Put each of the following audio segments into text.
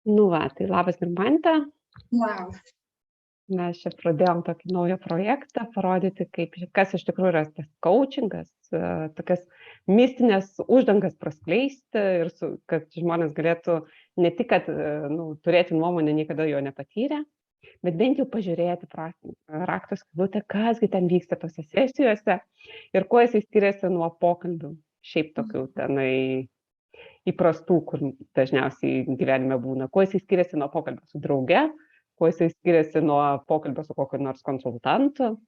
Nu va, tai labas Rimante. Wow. Mes čia pradėjom tokį naują projektą, parodyti, kas iš tikrųjų yra tas coachingas, tokias mistinės uždangas praskleisti ir kad žmonės galėtų ne tik, kad turėti nuomonę, niekada jo nepatyrę, bet bent jau pažiūrėti rakto skylutę, kasgi ten vyksta tose sesijose ir kuo jisai skiriasi nuo pokalbių, šiaip tokių tenai įprastų, kur dažniausiai gyvenime būna, kuo jisai skiriasi nuo pokalbio su drauge, kuo jisai skiriasi nuo pokalbio su kokiu nors konsultantu.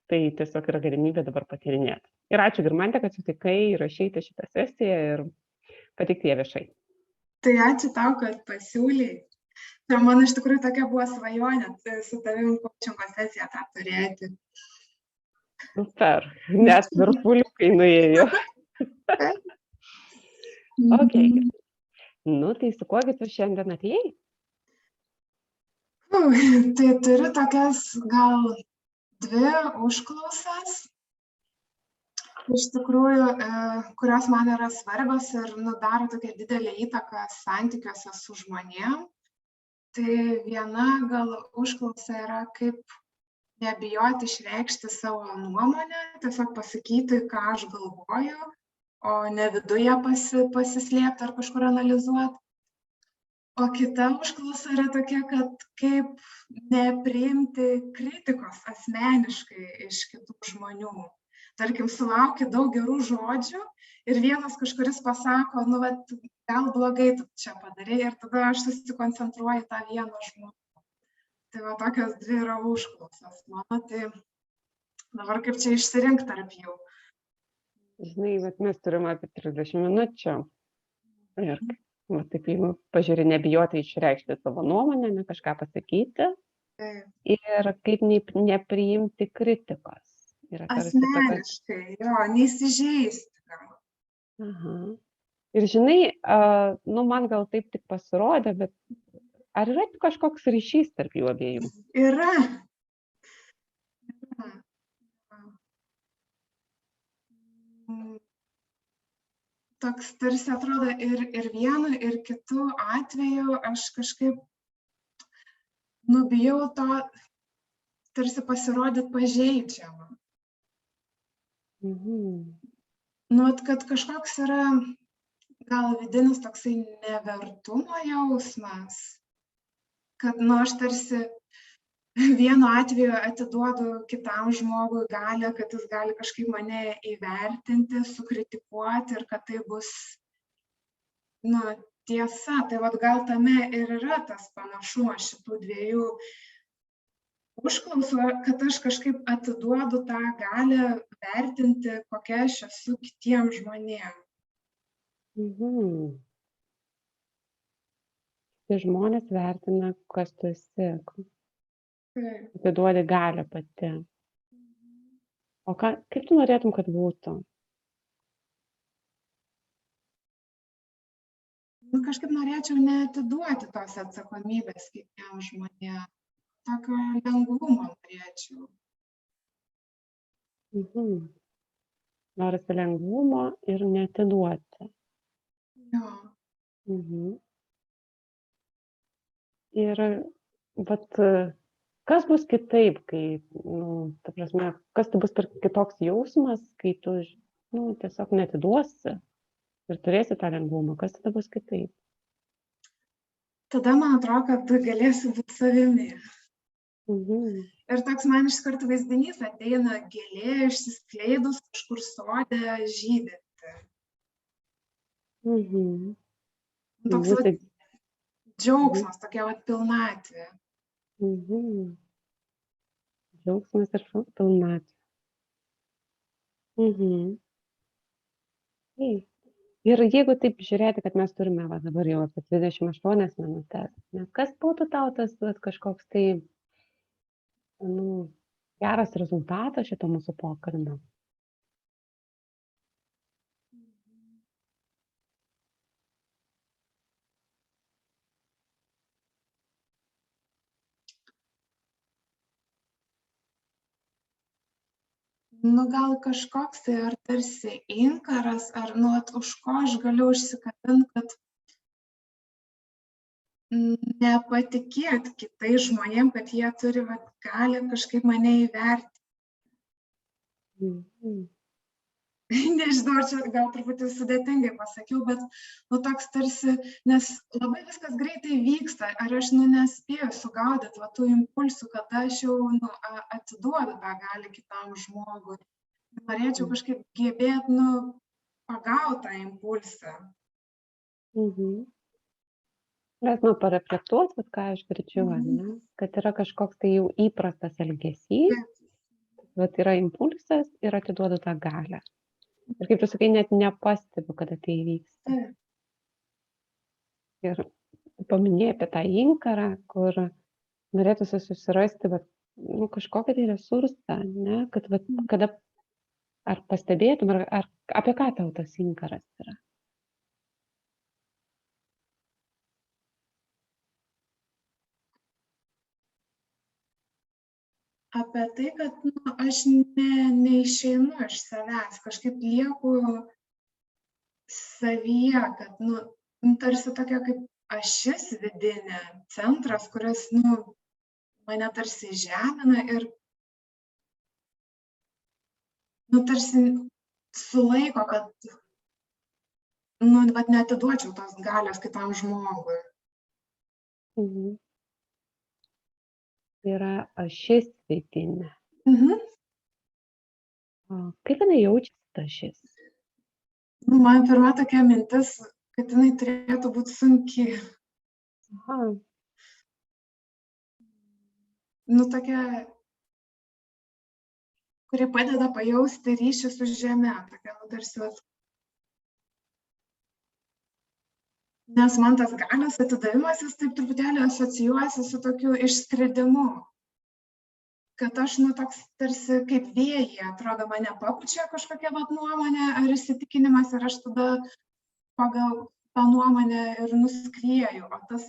Tai tiesiog yra galimybė dabar patyrinėti. Ir ačiū Girmante, kad sutikai įrašyti šitą sesiją ir pateikti ją viešai. Tai ačiū tau, kad pasiūlei. Ir man iš tikrųjų tokia buvo svajonė su tavim coachingo sesiją tą turėti. Super, net virpuliukai nuėjo. Ok. Nu, tai su kuogi tu šiandien atėjai? Tai turiu tokias gal 2 užklausas, iš tikrųjų, kurios man yra svarbios ir daro tokią didelę įtaką santykiuose su žmonėm. Tai viena gal užklausa yra, kaip nebijoti išreikšti savo nuomonę, tiesiog pasakyti, ką aš galvoju, o ne viduje pasislėpti ar kažkur analizuoti. O kita užklausa yra tokia, kad kaip nepriimti kritikos asmeniškai iš kitų žmonių. Tarkim, sulauki daug gerų žodžių ir vienas kažkuris pasako, gal blogai tu čia padarei ir tada aš susikoncentruoju tą vieną žmogų. Tai va tokios 2 yra užklausos mano, tai dabar kaip čia išsirinkti tarp jų. Žinai, bet mes turime apie 30 minučių ir taip, jeigu pažiūrė, nebijoti išreikšti savo nuomonę, ne kažką pasakyti ir kaip nepriimti kritikos. Asmeniškai, neįsižeisti. Aha. Ir žinai, man gal taip tik pasirodė, bet ar yra kažkoks ryšys tarp jų abiejų? Yra. Toks tarsi atrodo ir vienu, ir kitu atveju aš kažkaip bijau to tarsi pasirodyti pažeidžiamą. Kad kažkoks yra gal vidinis toksai nevertumo jausmas, kad aš tarsi vienu atveju atiduodu kitam žmogui galią, kad jis gali kažkaip mane įvertinti, sukritikuoti ir kad tai bus tiesa. Tai gal tame ir yra tas panašumas šitų 2 užklausų, kad aš kažkaip atiduodu tą galią vertinti, kokia aš esu kitiem žmonėm. Tai žmonės vertina, kas tu esi. Atiduodi galią pati. O kaip tu norėtum, kad būtų? Kažkaip norėčiau neatiduoti tos atsakomybės kitiem žmonėm. Tokio lengvumo norėčiau. Norisi lengvumo ir neatiduoti. Jo. Ir kas bus kitaip, kai, ta prasme, kas tai bus per kitoks jausmas, kai tu, tiesiog neatiduosi ir turėsi tą lengvumą, kas tada bus kitaip? Tada man atrodo, kad tu galėsi būti savimi. Ir toks man iš karto vaizdinys ateina gėlė išsiskleidus kažkur sode žydinti. Toks džiaugsmas, tokia pilnatvė. Džiaugsmas ir pilnatvė. Ir jeigu taip žiūrėti, kad mes turime dabar jau apie 28 minutės, kas būtų tau tas kažkoks tai geras rezultatas šito mūsų pokalbio? Gal kažkoks tai ar tarsi inkaras, ar už ko aš galiu užsikabinti, kad nepatikėt kitais žmonėm, kad jie turi galią kažkaip mane įvertinti. Nežinau, ar čia gal truputį sudėtingai pasakiau, bet toks tarsi, nes labai viskas greitai vyksta, ar aš nespėju sugaudyti tų impulsų, kada aš jau atiduodu tą galią kitam žmogui. Norėčiau kažkaip gebėti pagauti tą impulsą. Bet pareflektuoti, ką aš girdžiu, ne? Kad yra kažkoks tai jau įprastas elgesys, yra impulsas ir atiduodu tą galią. Ir kaip tu sakai, net nepastebiu, kada tai įvyksta. Ir paminėjai apie tą inkarą, kur norėtųsi susirasti kažkokį tai resursą, ne? Kad kada ar pastebėtum, ar apie ką tau tas inkaras yra? Apie tai, kad aš neišeinu iš savęs, kažkaip lieku savyje, kad tarsi tokia kaip ašis vidinė, centras, kuris mane tarsi žemina ir tarsi sulaiko, kad neatiduočiau tos galios kitam žmogui. Yra ašis vidinė. Kaip jinai jaučiasi ta ašis? Man pirma tokia mintis, kad jinai turėtų būti sunki. Tokia, kuri padeda pajausti ryšį su žeme. Tokia, tarsi, nes man tas galios atidavimas, jis taip truputėlį asocijuojasi su tokiu išskridimu. Kad aš toks tarsi kaip vėjai, atrodo, mane papučia kažkokia nuomonė ar įsitikinimas ir aš tada pagal tą nuomonę ir nuskrieju. O tas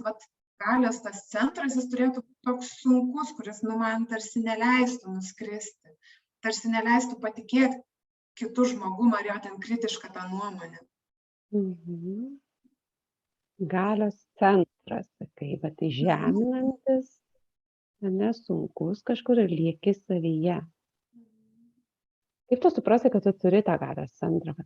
galios, tas centras, jis turėtų būti toks sunkus, kuris man tarsi neleistų nuskristi, tarsi neleistų patikėti kitų žmogum ar jo ten kritišką tą nuomonę. Galios centras, sakai, bet tai žeminantis, nesunkus kažkur ir lieki savyje. Kaip tu suprasi, kad tu turi tą galios centrą?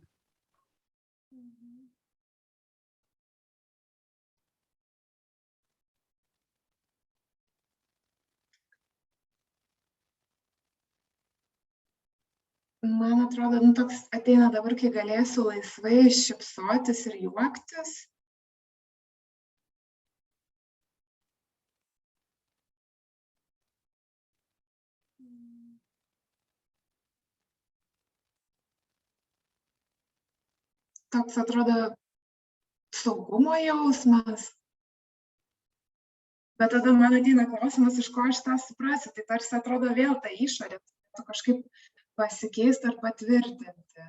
Man atrodo, toks ateina dabar, kai galėsiu laisvai šypsotis ir juoktis. Toks atrodo saugumo jausmas. Bet tada man ateina klausimas, iš ko aš tą suprasiu. Tai tarsi atrodo vėl ta išorė, tu kažkaip pasikeisti ar patvirtinti.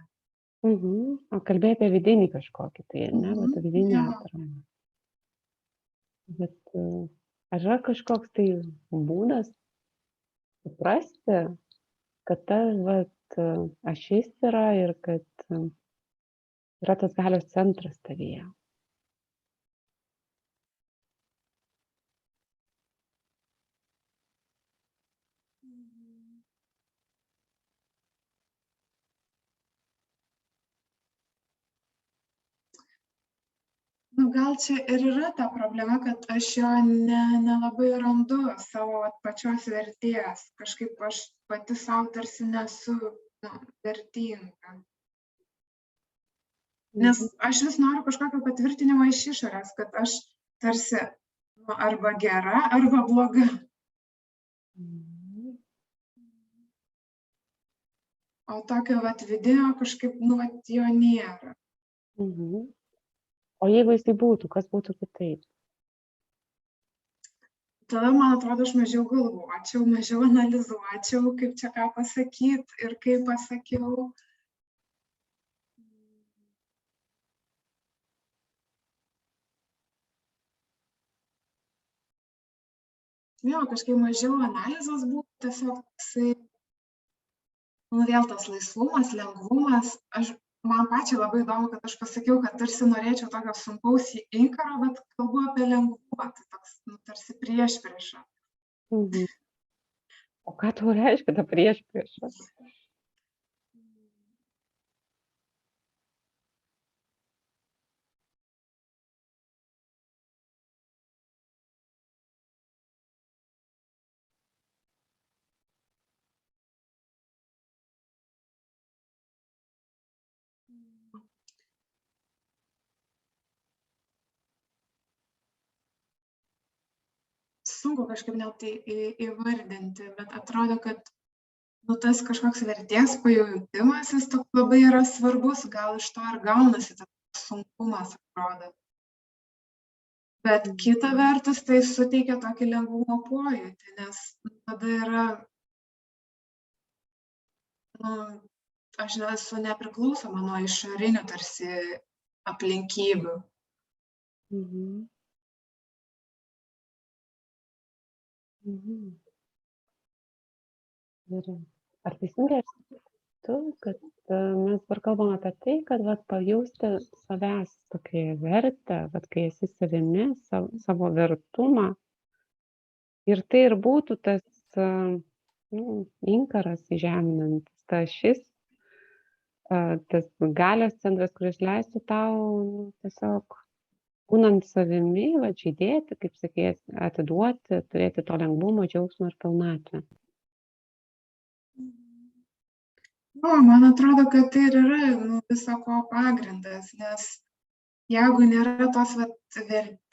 O kalbėjai apie vidinį kažkokį, tai ne, bet vidinį atramą. Bet ar yra kažkoks tai būdas suprasti, kad ta ašis yra ir kad yra tas galios centras tavyje? Gal čia ir yra ta problema, kad aš jo nelabai randu savo pačios vertės. Kažkaip aš pati savo tarsi nesu vertinga. Nes aš vis noriu kažkokio patvirtinimo iš išorės, kad aš tarsi arba gera, arba bloga. O tokio vidinio kažkaip jo nėra. O jeigu jisai būtų, kas būtų kitaip? Tada, man atrodo, aš mažiau galvočiau, mažiau analizuočiau, kaip čia ką pasakyti ir kaip pasakiau. Jo, kažkaip mažiau analizės būtų, tiesiog toksai, vėl tas laisvumas, lengvumas. Man pačiai labai įdomu, kad aš pasakiau, kad tarsi norėčiau tokio sunkaus inkaro, bet kalbu apie lengvumą. tai toks, tarsi priešprieša. Mhm. O ką tau reiškia ta priešprieša? Sunku kažkaip net įvardinti, bet atrodo, kad tas kažkoks vertės pajautimas, jis toks labai yra svarbus, gal iš to ir gaunasi tas sunkumas, atrodo. Bet kita vertus, tai suteikia tokį lengvumo pojūtį, nes tada yra, aš nesu nepriklausoma nuo išorinių tarsi aplinkybių. Mhm. Mhm. Ir ar teisingai aš suprantu, kad mes dabar kalbam apie tai, kad vat, pajausti savęs tokią vertę, vat, kai esi savimi, savo vertumą. Ir tai ir būtų tas inkaras įžeminantis, ta ašis, tas galios centras, kuris leistų tau tiesiog būnant savimi, va, žydėti, kaip sakė, atiduoti, turėti to lengvumo, džiaugsmo ir pilnatvę. Man atrodo, kad tai ir yra viso ko pagrindas, nes jeigu nėra tos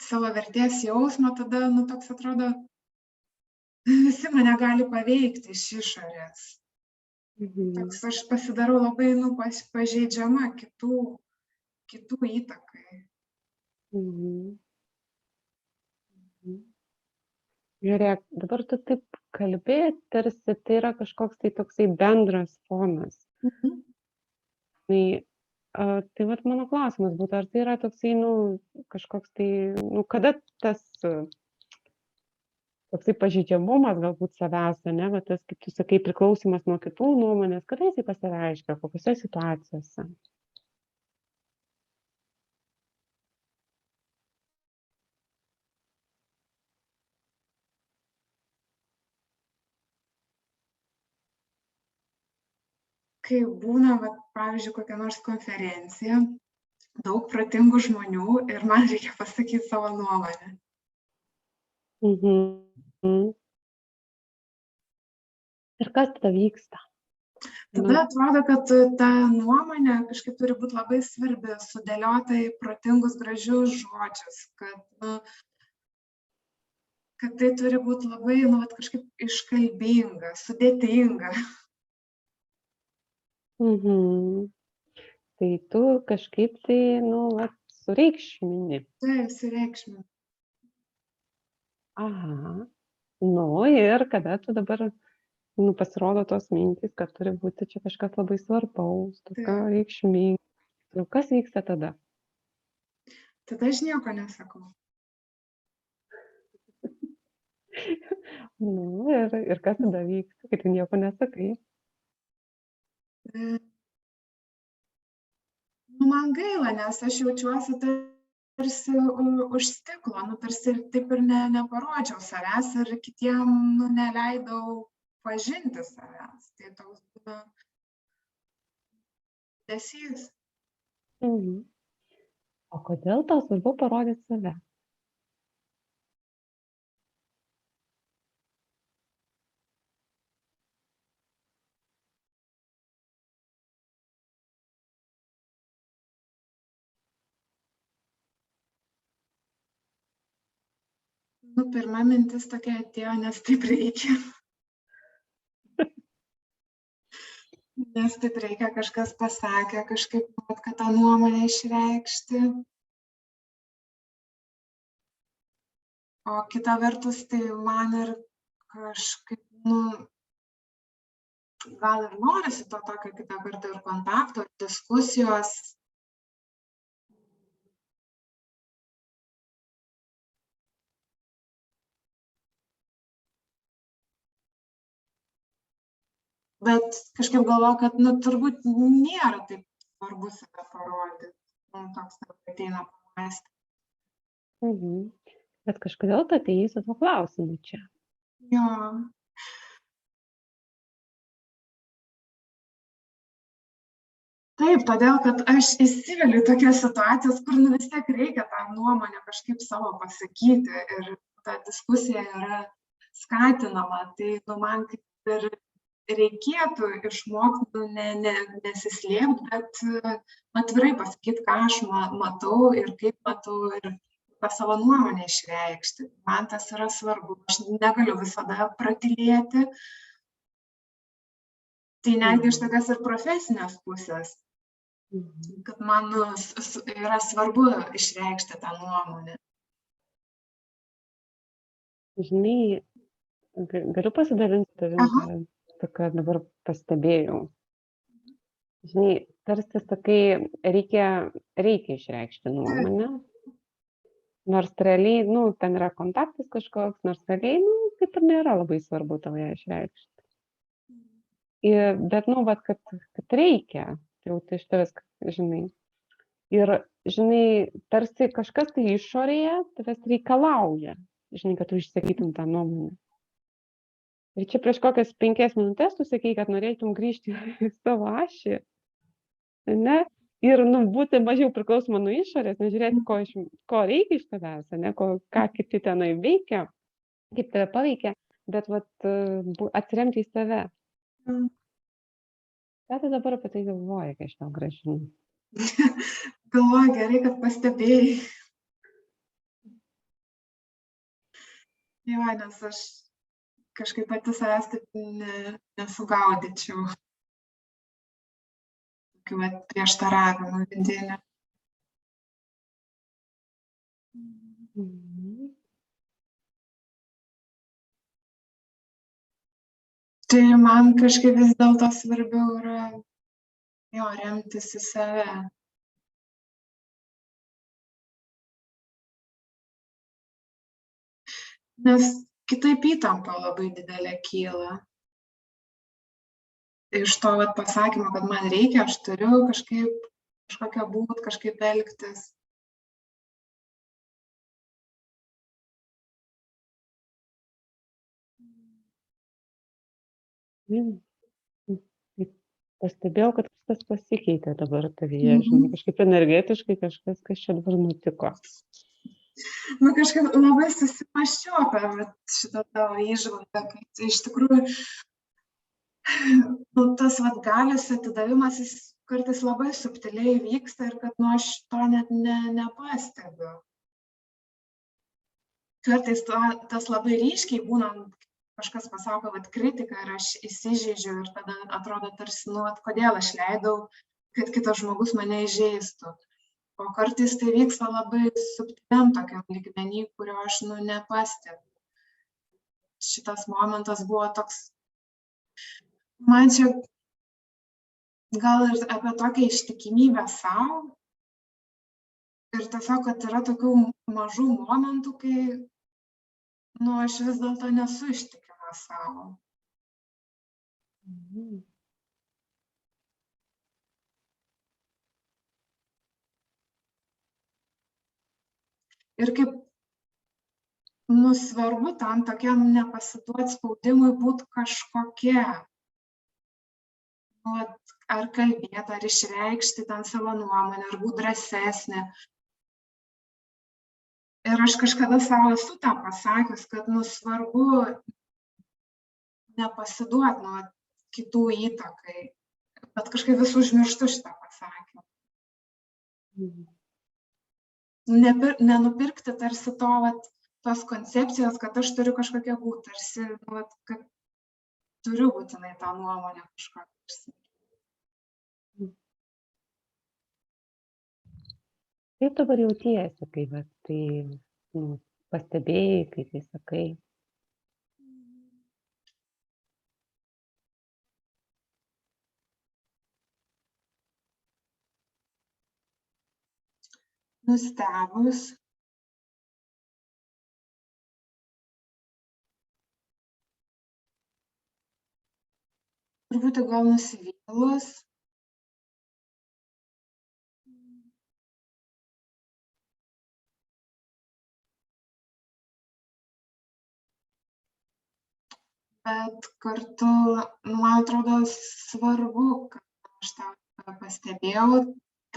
savo vertės jausmo, tada toks atrodo, visi mane gali paveikti iš išorės. Toks aš pasidarau labai pažeidžiama kitų įtakai. Žiūrėk, dabar tu taip kalbi, tarsi tai yra kažkoks tai toksai bendras fonas. Tai vat mano klausimas būtų, ar tai yra toksai, kažkoks tai, kada tas toksai pažeidžiamumas galbūt savęs, ne, va tas, kaip tu sakai, priklausymas nuo kitų nuomonės, kada jisai pasireiškia, kokiose situacijose? Kai būna, pavyzdžiui, kokia nors konferencija, daug protingų žmonių ir man reikia pasakyti savo nuomonę. Ir kas tada vyksta? Tada atrodo, kad ta nuomonė kažkaip turi būti labai svarbi, sudėliota į protingus, gražius žodžius, kad tai turi būti labai, kažkaip iškalbinga, sudėtinga. Tai tu kažkaip tai, sureikšmini. Taip, sureikšmini. Aha. Ir kada tu dabar, pasirodo tos mintys, kad turi būti čia kažkas labai svarbaus, tokio reikšmingo. Kas vyksta tada? Tada aš nieko nesakau. Ir kas tada vyksta, kai tu nieko nesakai? Man gaila, nes aš jaučiuosi tarsi už stiklo, tarsi taip ir neparodžiau savęs ir kitiem neleidau pažinti savęs. Tai toks būna desys. O kodėl tau svarbu parodyti save? Pirma mintis tokia atėjo, nes taip reikia. Nes taip reikia, kažkas pasakė, kažkaip, kad tą nuomonę išreikšti. O kita vertus, tai man ir kažkaip, gal ir norisi to tokio kitą kartą ir kontakto, ir diskusijos. Bet kažkaip galvoju, kad turbūt nėra taip svarbu save parodyti. Toks ateina pamąstyti. Bet kažkodėl tu atėjai su tuo klausimu čia. Jo. Taip, todėl, kad aš įsiveliu į tokias situacijas, kur nu vis tiek reikia tą nuomonę kažkaip savo pasakyti ir ta diskusija yra skatinama. Tai nu, man kaip ir reikėtų išmokti nesislėpti, bet atvirai pasakyti, ką aš matau ir kaip matau ir tą savo nuomonę išreikšti. Man tas yra svarbu. Aš negaliu visada pratylėti. Tai netgi iš tokios ir profesinės pusės, kad man yra svarbu išreikšti tą nuomonę. Žinai, galiu pasidalinti tavim, ką dabar pastebėjau. Žinai, tarsi sakai, reikia išreikšti nuomonę, nors realiai, nu, ten yra kontaktas kažkoks, nors realiai, nu, kaip ir nėra labai svarbu tau ją išreikšti. Bet, nu, vat, kad reikia, jau tai iš tavęs, žinai. Ir, žinai, tarsi kažkas tai išorėje tavęs reikalauja, žinai, kad tu išsakytum tą nuomonę. Ir čia prieš kokias 5 minutės tu sakei, kad norėtum grįžti į savo ašį, ne? Ir, nu, būti mažiau priklausoma nuo išorės, nežiūrėti, ko reikia iš tavęs, ne? Ką kiti tenai veikia, kaip tave paveikia, bet, vat, atsiremti į save. Ką tu dabar apie tai galvoji, kai aš tau grąžinu? Galvoju, gerai, kad pastebėjai. Jo, nes aš kažkaip pati savęs taip nesugaudyčiau. Tokių prieštaravimų vidinių. Tai man kažkaip vis dėlto svarbiau yra jo remtis į save. Nes kitaip įtampa labai didelė kyla. Iš to pasakymo, kad man reikia, aš turiu kažkokia būt, kažkaip elgtis. Pastebėjau, kad kažkas pasikeitė dabar tavyje, žinai, kažkaip energetiškai kažkas, kas čia dabar nutiko. Nu, kažkaip labai susimąsčiau apie šitą tavo įžvalgą, kad iš tikrųjų nu, tas galios atidavimas, jis kartais labai subtiliai vyksta ir kad nu, aš to net nepastebiu. Kartais tas labai ryškiai būna, kažkas pasako, kad kritika ir aš įsižeidžiu ir tada atrodo tarsi, nu, kodėl aš leidau, kad kitas žmogus mane įžeistų. O kartais tai vyksta labai subtiliam tokiam lygmenį, kurio aš, nu, nepastebiu. Šitas momentas buvo toks, man čia gal ir apie tokią ištikimybę savo. Ir tiesiog, kad yra tokių mažų momentų, kai, nu, aš vis dėlto nesu ištikima savo. Ir kaip, nu, svarbu tam tokiam nepasiduoti spaudimui būti kažkokia. Nu, ar kalbėti, ar išreikšti ten savo nuomonę, ar būti drąsesnė. Ir aš kažkada savo esu tą pasakius, kad, nu, svarbu nepasiduoti nuo kitų įtakai. Bet kažkaip vis užmirštu šitą pasakymą. Nenupirkti tarsi tos koncepcijos, kad aš turiu kažkokia būti, tarsi, nu, kad turiu būtinai tą nuomonę kažkokią. Kaip dabar jautiesi, kai tai, nu, pastebėjai, kai tai sakai? Nustebus. Truputį gal nusivylus. bet kartu, man atrodo, svarbu, kad aš tą pastebėjau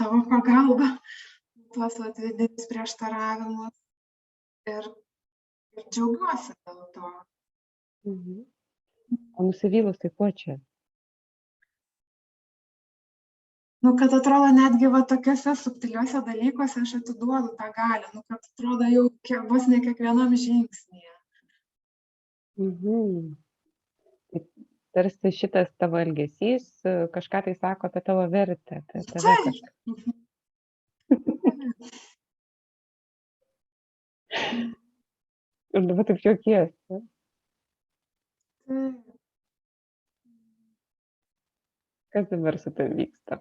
tavo pagalba, tuos vidinius prieštaravimus ir džiaugiuosi dėl to. Mhm. O nusivylus tai kuo čia? Kad atrodo netgi va tokiuose subtiliuose dalykuose aš atiduodu tą galią, kad atrodo jau vos ne kiekvienam žingsnyje. Mhm. Tai tarsi šitas tavo elgesys kažką tai sako apie tavo vertę, apie tave kažką. Ir dabar taip juokiesi. Kas dabar su tavim vyksta?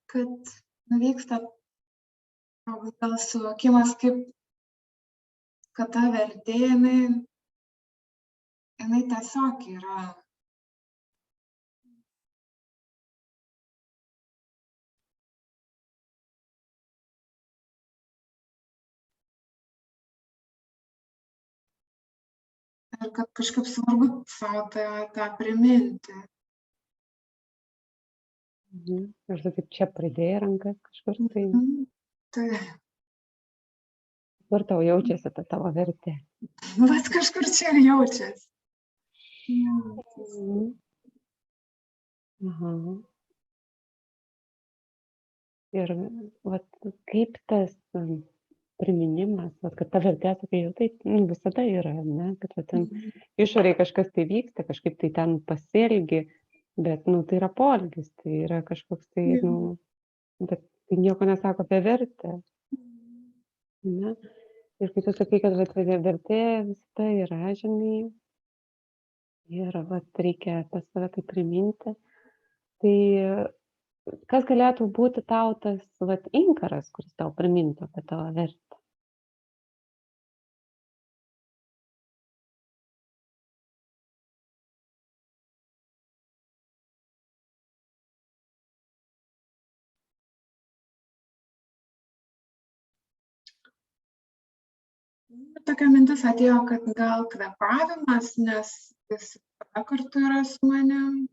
Kad vyksta gal suvokimas, kad ta vertė, jinai tiesiog yra. Ir kad kažkaip svarbu savo tą priminti. Ir tu taip čia pridėjai rankas kažkur tai. Tai. Kur tau jaučiasi ta tavo vertė? Vat kažkur čia ir jaučiasi. Aha. Ir vat, kaip tas priminimas, vat, kad ta vertė, sakai, jau taip visada yra, ne? Kad vat, ten išoriai kažkas tai vyksta, kažkaip tai ten pasielgi, bet tai yra poelgis, tai yra kažkoks tai, bet tai nieko nesako apie vertę. Ne? Ir kai tu sakai, kad vat, vertė visada yra, žinai, ir vat, reikia pas save tai priminti, tai kas galėtų būti tau tas vat, inkaras, kuris tau primintų apie tavo vertę? Tokia mintis atėjo, kad gal kvėpavimas, nes jis kartu yra su manim.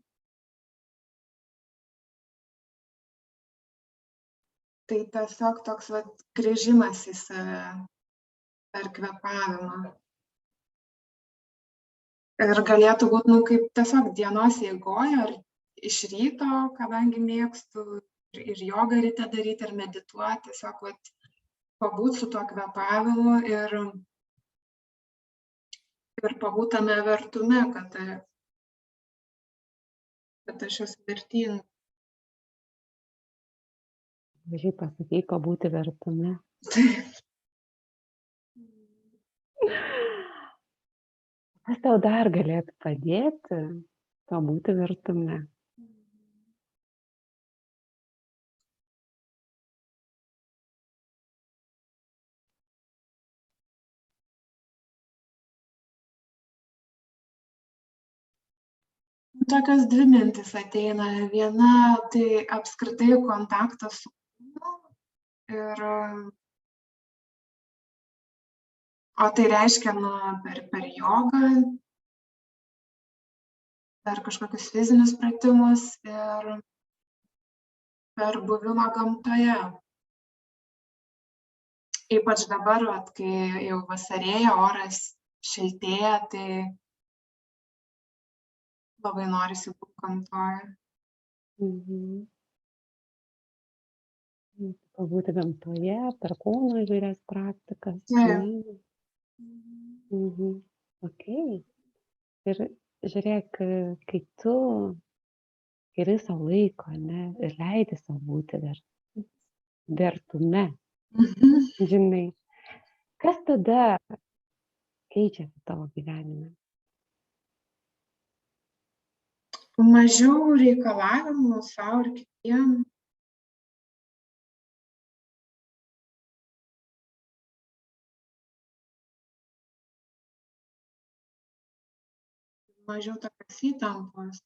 Tai tiesiog toks grįžimas į save per kvėpavimą. Ir galėtų būti, kaip tiesiog dienos eigoje ar iš ryto, kadangi mėgstu ir jogą ryte daryti, ir medituoti, tiesiog pabūti su tuo kvėpavimu ir pabūti tame vertume, kad aš esu vertinga. Gražiai pasakei, pabūti vertume. Kas tau dar galėtų padėti pabūti vertume? Tokios dvi mintis ateina. Viena tai apskritai kontaktas su kūnu. O tai reiškia per jogą, per kažkokius fizinius pratimus ir per buvimą gamtoje. Ypač dabar, kai jau vasarėja, oras šiltėja, tai labai norisi būti gamtoje. Pabūti gamtoje, per kūno įvairias praktikas. Ok. Ir žiūrėk, kai tu skiri savo laiko, ne, ir leidi savo būti vertume, žinai, kas tada keičiasi tavo gyvenime? Mažiau reikalavimų sau ir kitiem. mažiau tokios įtampos.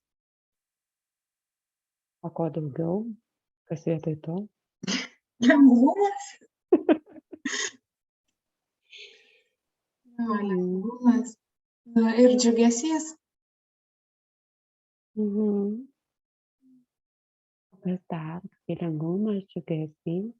O ko daugiau? Kas vietoj to? Lengvumas. Mhm. Lengvumas. Ir džiugesys. Kas dar? Tai lengvumas, džiugesys.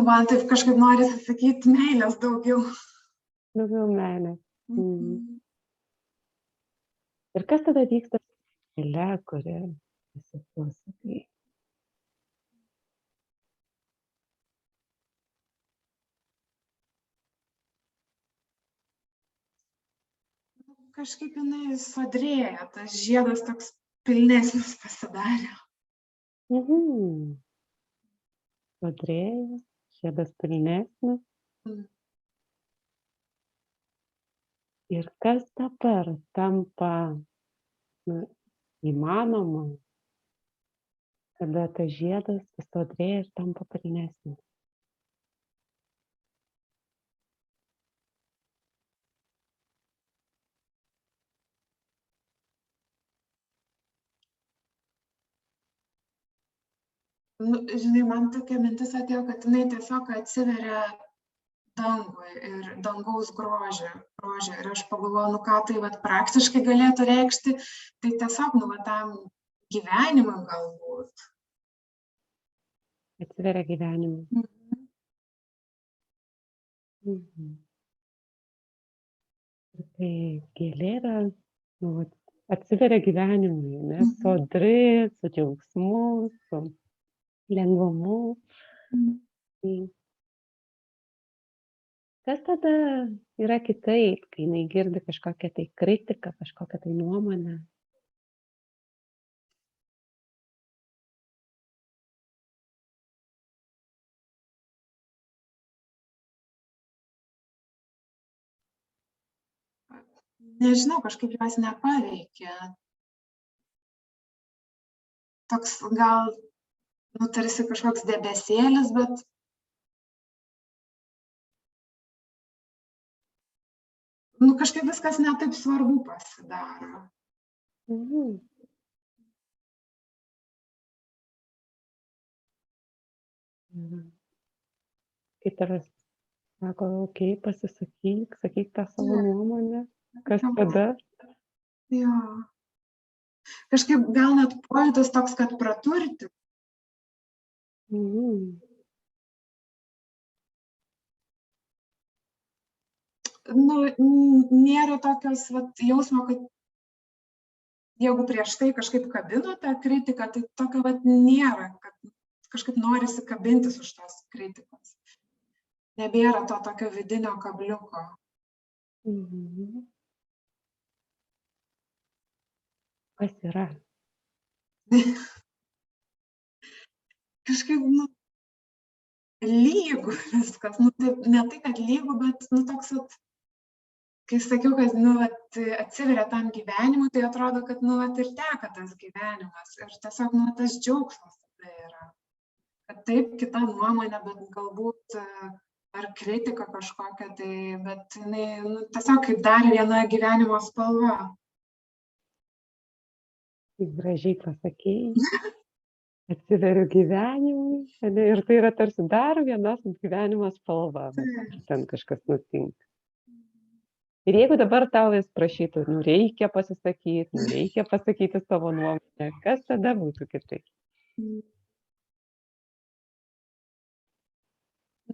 Man taip kažkaip norisi sakyti meilės daugiau. Daugiau meilės. Ir kas tada vyksta su meile, kuri esi tu sakai? Kažkaip jinai sodrėja, tas žiedas toks pilnesnis pasidarė. Sodrėja, žiedas pilnesnis. Ir kas dabar tampa įmanoma, kada tas žiedas sodrėja ir tampa pilnesnis? Žinai, man tokia mintis atėjo, kad jinai tiesiog atsiveria dangui ir dangaus grožį. Ir aš pagalvoju, ką tai vat praktiškai galėtų reikšti, tai tiesiog, tam gyvenimui galbūt. Atsiveria gyvenimui. Ir tai gėlė yra, atsiveria gyvenimui, nes sodri, su džiaugsmu, su lengvumu. Kas tada yra kitaip, kai jinai girdi kažkokią tai kritiką, kažkokią tai nuomonę? Nežinau, kažkaip jos nepaveikia. Toks gal, tarsi kažkoks debesėlis, bet kažkaip viskas netaip svarbu pasidaro. Kai tavęs sako, okei, pasisakyk, sakyk tą savo nuomonę, kas tada? Jo. Kažkaip gal net pojūtis toks, kad praturti. Nėra tokios jausmo, kad jeigu prieš tai kažkaip kabino tą kritiką, tai tokio nėra, kad kažkaip norisi kabintis už tos kritikos. Nebėra to tokio vidinio kabliuko. Kas yra? Kažkaip, lygų viskas. Ne tai, kad lygų, bet toks, kai sakiau, kad atsiveria tam gyvenimui, tai atrodo, kad ir teka tas gyvenimas. Ir tiesiog tas džiaugsmas tada yra. Kad taip, kita nuomonė, bet galbūt ar kritika kažkokia, tai, bet jinai tiesiog kaip dar viena gyvenimo spalva. Gražiai pasakėjai, atsiveriu gyvenimui, ir tai yra tarsi dar vienas gyvenimo spalva, ten kažkas nutinka. Ir jeigu dabar tau vis prašytų, reikia pasakyti savo nuomonę, kas tada būtų kitaip?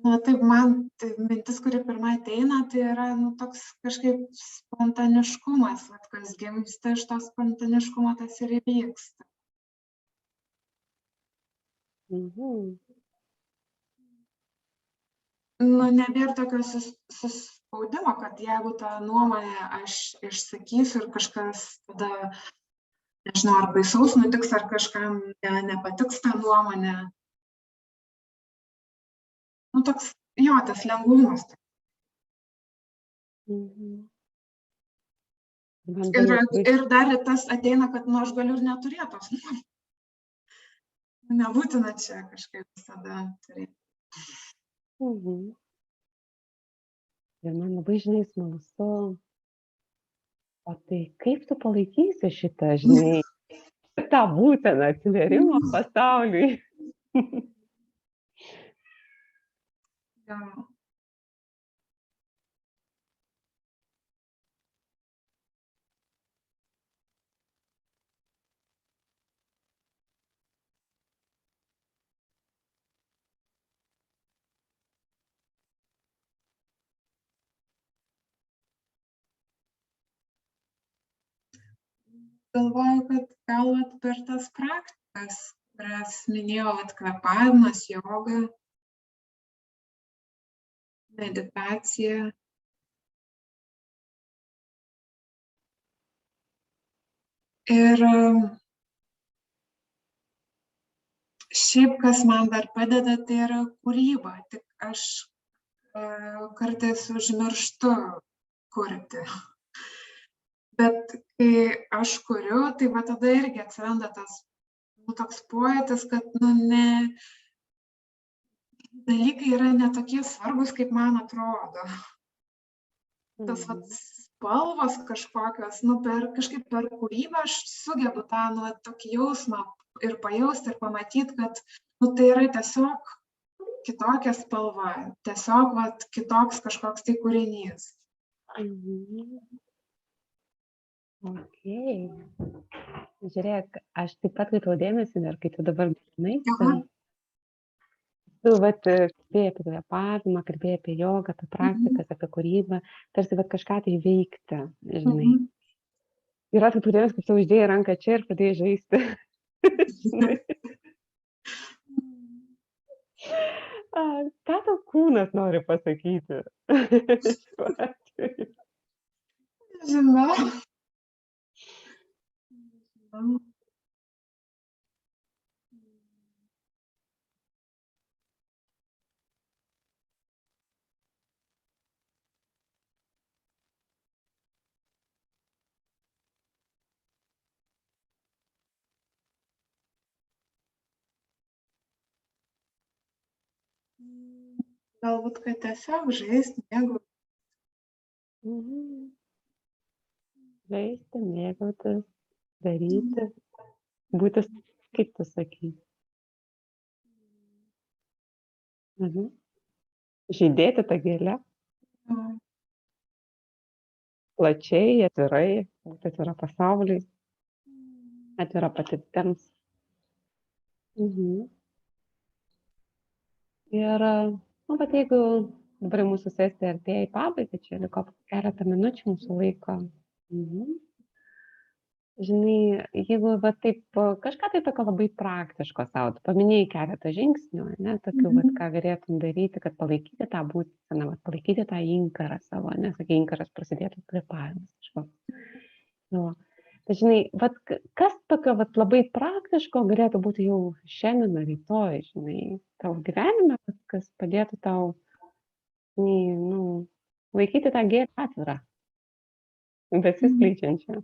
Taip, man mintis, kuri pirma ateina, tai yra toks kažkaip spontaniškumas, kas gimsta iš to spontaniškumo, tas ir įvyksta. Nebėra tokio suspaudimo, kad jeigu tą nuomonę aš išsakysiu ir kažkas tada, nežinau, ar baisaus nutiks, ar kažkam nepatiks tą nuomonę. Toks, jo, tas lengvumas. Ir dar tas ateina, kad aš galiu ir neturėti tos nuomonės. nebūtina čia kažkaip visada turėti. Ir man labai, žinai, smalsu, o tai kaip tu palaikysi šitą, žinai, tą būtiną atsiverimą pasauliui? Jo. Galvoju, kad gal per tas praktikas, kurias minėjau, kvėpavimas, joga, meditacija. Ir šiaip, kas man dar padeda, tai yra kūryba. Tik aš kartais užmirštu kurti. Bet kai aš kuriu, tai va tada irgi atsiranda tas toks pojūtis, kad dalykai yra ne tokie svarbus, kaip man atrodo. Tas spalvos kažkokios, kažkaip per kūrybą aš sugebu tą tokį jausmą ir pajausti ir pamatyti, kad tai yra tiesiog kitokia spalva, tiesiog kitoks kažkoks tai kūrinys. Okay. Žiūrėk, aš taip pat kreipiau dėmesį, ir kai tu dabar žinai, tu kalbėjai apie kvėpavimą, kalbėjai apie jogą, apie praktikas, apie kūrybą, tarsi kažką tai veikti, žinai. Ir atkreipiau dėmesį, kaip tu uždėjai ranką čia ir pradėjai žaisti. Ką tau kūnas nori pasakyti? Žinau. Galbūt, kad tiesiog žaisti, mėgautis. Žaisti, mėgautis, daryti, būti, kaip tu sakai. Žydėti tą gėlę. Plačiai, atvirai, būti atvira pasauliui, atvira patirtims. Ir, bet jeigu dabar mūsų sesija artėja į pabaigą, čia liko keletą minučių mūsų laiko. Žinai, jeigu taip kažką tai tokio labai praktiško savo, tu paminėjai keletą žingsnių, tokių, ką galėtum daryti, kad palaikyti tą būseną, palaikyti tą inkarą savo, sakai, inkaras prasidėtų kvėpavimas. Tai žinai, kas tokio labai praktiško galėtų būti jau šiandien ar rytoj, žinai, tavo gyvenime, kas padėtų tau laikyti tą gėlę atvirą, besiskleidžiančią.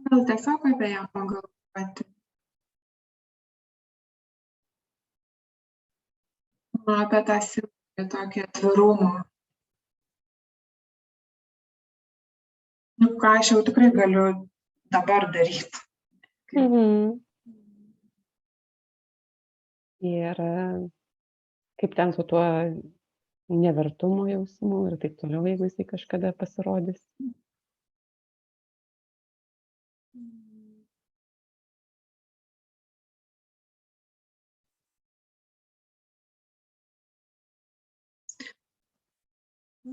Gal tiesiog apie ją pagalvoti. Apie tą silpną tokį atvirumą. Ką aš jau tikrai galiu dabar daryti. Ir kaip ten su tuo nevertumo jausmu ir taip toliau, jeigu jisai kažkada pasirodys.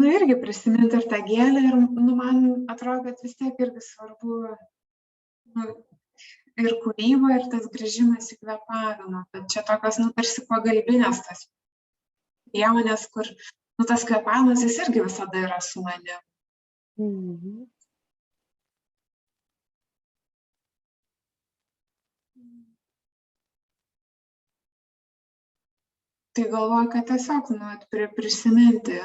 Irgi prisiminti ir tą gėlę ir man atrodo, kad vis tiek irgi svarbu ir kūryba, ir tas grįžimas į kvėpavimą. Bet čia tokios, tarsi pagalbinės tas priemonės, kur, tas kvėpavimas, jis irgi visada yra su manim. Tai galvoju, kad tiesiog prisiminti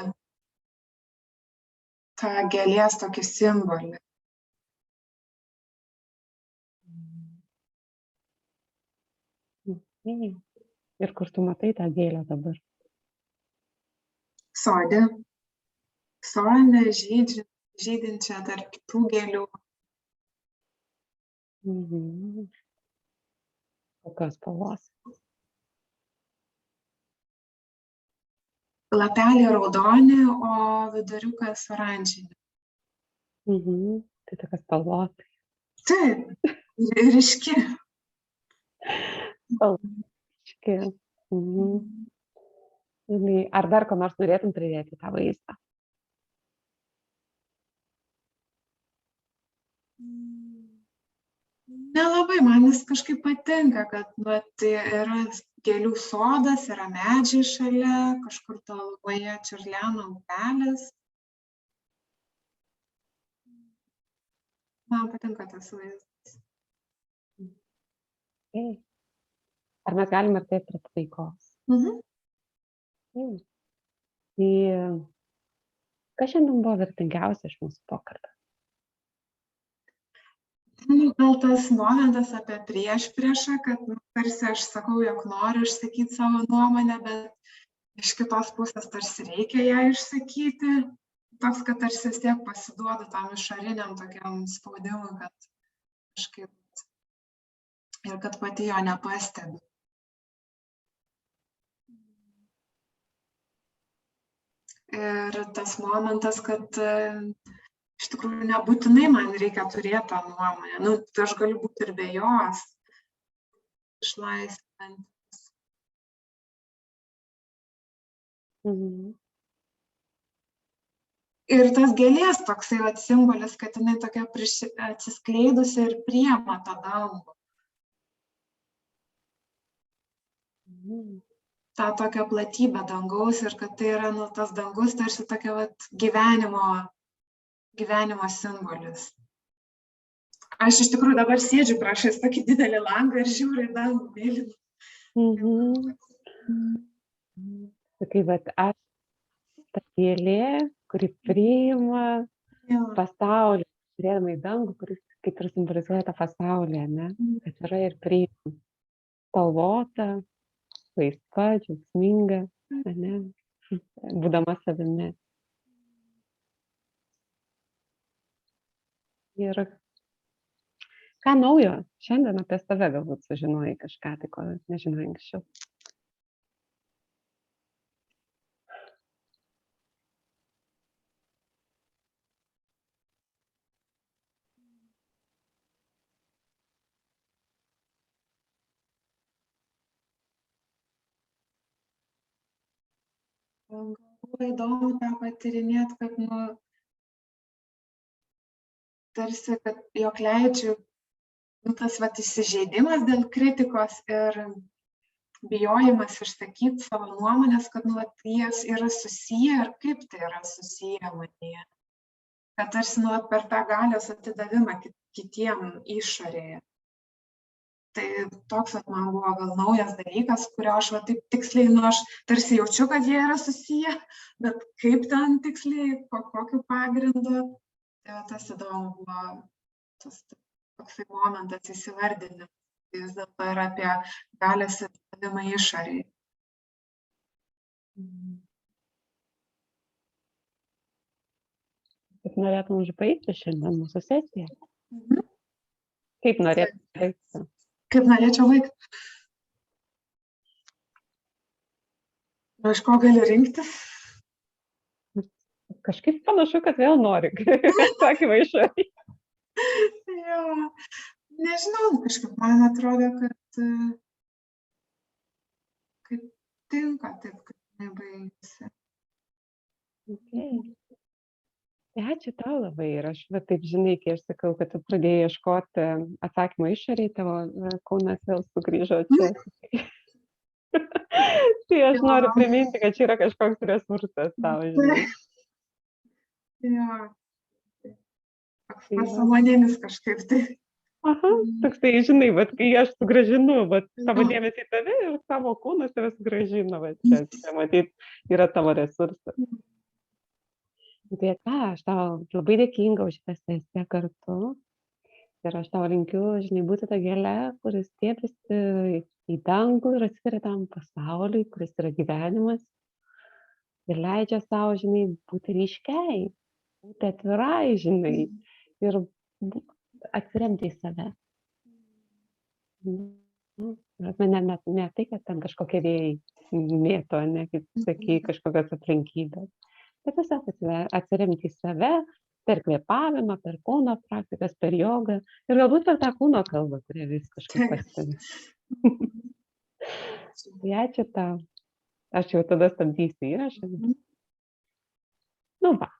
tą gėlės tokį simbolį. Ir kur tu matai tą gėlę dabar? Sode žydinčią tarp kitų gėlių. Kokios spalvos? Lapeliai raudoni, o viduriukas oranžinė. Tai tokia spalvota. Taip, ryški. Spalvoški. Ar dar ko nors norėtum pridėti tą vaizdą? Nelabai, man jis kažkaip patinka, kad tai yra gėlių sodas, yra medžiai šalia, kažkur tolumoje čiurlena upelis. Man patinka tas vaizdas. Ar mes galime artėti prie pabaigos? Tai kas šiandien buvo vertingiausia iš mūsų pokalbio? Gal tas momentas apie priešpriešą, kad tarsi aš sakau, jog noriu išsakyti savo nuomonę, bet iš kitos pusės tarsi reikia ją išsakyti. Toks, kad tarsi vis tiek pasiduodu tam išoriniam tokiam spaudimui, kad kažkaip ir kad pati jo nepastebiu. Ir tas momentas, kad iš tikrųjų nebūtinai man reikia turėti tą nuomonę. Tai aš galiu būti ir be jos išlaisvinantis. Ir tas gėlės toksai simbolis, kad jinai tokia atsiskleidusi ir priema tą dangų. tą tokią platybę dangaus ir kad tai yra tas dangus tarsi tokia gyvenimo simbolis. Aš iš tikrųjų dabar sėdžiu priešais tokį didelį langą ir žiūriu į dangų mėlyną. Sakai, bet aš ta gėlė, kuri priima pasaulį, žiūrėdama į dangų, kuris kaip ir simbolizuoja tą pasaulį, ne? Kad yra ir priima spalvota, laisva, džiaugsminga, ne? Būdama savimi. Ir ką naujo šiandien apie save galbūt sužinojai kažką, tai ko nežinojai anksčiau? Buvo įdomu tą patyrinėti, kad tarsi, kad jog leidžiu tas įsižeidimas dėl kritikos ir bijojimas išsakyti savo nuomonės, kad jas yra susiję ir kaip tai yra susiję manyje. Kad tarsi per tą galios atidavimą kitiem išorėje. Tai toks man buvo gal naujas dalykas, kurio aš taip tiksliai, aš tarsi jaučiu, kad jie yra susiję, bet kaip ten tiksliai, kokiu pagrindu, tai tas įdomu buvo, tas toksai momentas įsivardinimas. Tai vis dėlto yra apie galios atidavimą išorėje. Kaip norėtum užbaigti šiandien mūsų sesiją? Kaip norėtum baigti? Kaip norėčiau baigti? Iš ko gali rinktis? Kažkaip panašu, kad vėl nori. Atsakymą išorėje. Jo, nežinau, kažkaip man atrodo, kad kaip tinka taip, kad nebaigsi. Ačiū tau labai ir aš taip žinai, kai aš sakau, kad tu pradėjai ieškoti atsakymą išorėje, tavo kūnas vėl sugrįžo čia. Tai aš noriu priminti, kad čia yra kažkoks resursas tau, žinai. Jo, pasąmoninis kažkaip tai. Aha, toksai, žinai, vat, kai aš sugrąžinu vat, savo dėmesį į tave ir savo kūnas tave sugrąžina, vat, čia matyt, yra tavo resursas. Tai ką, aš tau labai dėkinga už šitą sesiją kartu. Ir aš tau linkiu, žinai, būti ta gėlė, kuris stiepiasi į dangų ir atsiveria tam pasauliui, kuris yra gyvenimas. Ir leidžia savo, žinai, būti ryškiai, būti atvirai, žinai. Ir atsiremti į save. Ne tai, kad ten kažkokie vėjai mėto, ne, kaip sakai, kažkokios aplinkybės. Bet tiesiog atsiremti į save per kvėpavimą, per kūno praktikas, per jogą ir galbūt per tą kūno kalbą, kurią vis kažkaip pastebi. Tai ačiū tau. Aš jau tada stabdysiu įrašą. Nu va.